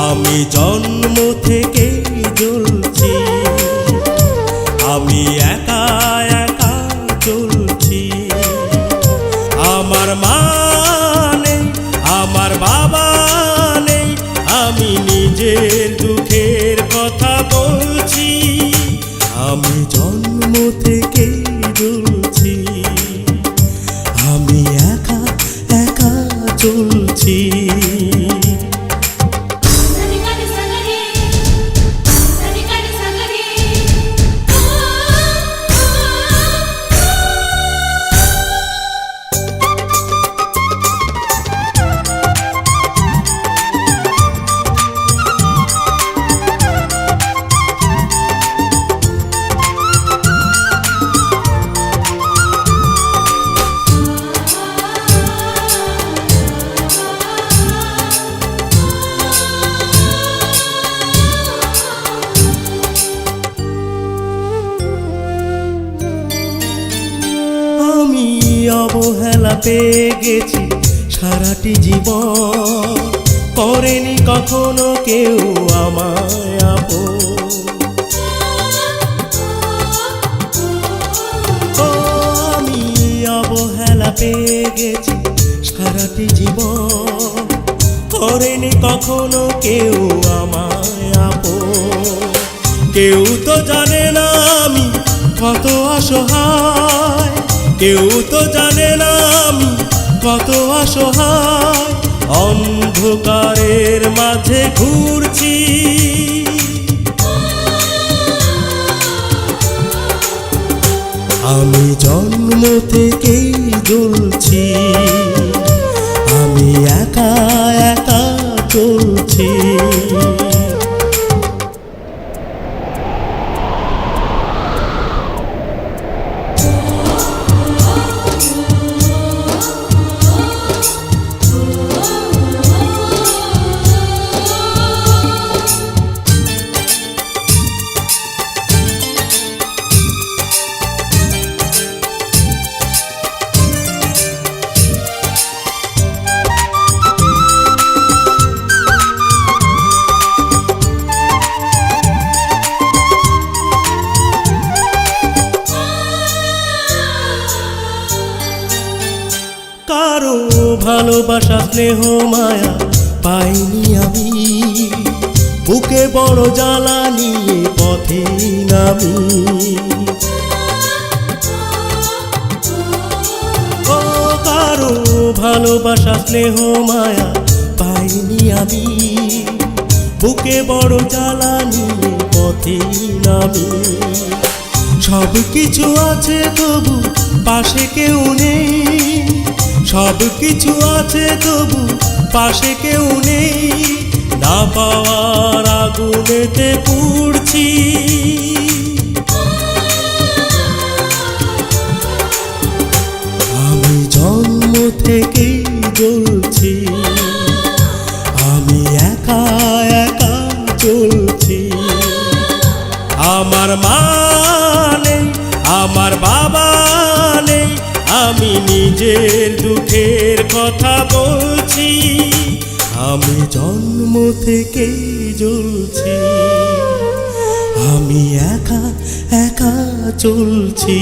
আমি জন্ম থেকে জ্বলছি, আমি একা একা চলছি। আমার মা নেই, আমার বাবা নেই, আমি নিজের দুঃখের কথা বলছি। আমি জন্ম থেকে জ্বলছি, আমি একা একা চলছি। অবহেলা পেয়ে গেছি সারাটি জীবন, করেনি কখনো কেউ আমায় আপন। আমি অবহেলা পেয়ে গেছি সারাটি জীবন, করেনি কখনো কেউ আমায় আপন। কেউ তো জানে না আমি কত অসহায়, কেউ তো জানে না আমি কত অসহায়, অন্ধকারের মাঝে ঘুরছি। আমি জন্ম থেকেই জ্বলছি, আমি একা একা চলছি। কারো ভালোবাসা স্নেহ মায়া পাইনি আমি, বুকে বড় জ্বালা নিয়ে পথে নামি। ও কারো ভালোবাসা স্নেহ মায়া পাইনি আমি, বুকে বড় জ্বালা নিয়ে পথে নামি। সব কিছু আছে তবু পাশে কেউ নেই, সব কিছু আছে তবু পাশে কেউ নেই, না পাওয়ার আগুনেতে পুড়ছি। আমি জন্ম থেকেই জ্বলছি, আমি একা একা চলছি। আমার মা নেই, আমার বাবা নেই, আমি নিজের দুঃখের কথা বলছি। আমি জন্ম থেকেই জ্বলছি, আমি একা একা চলছি।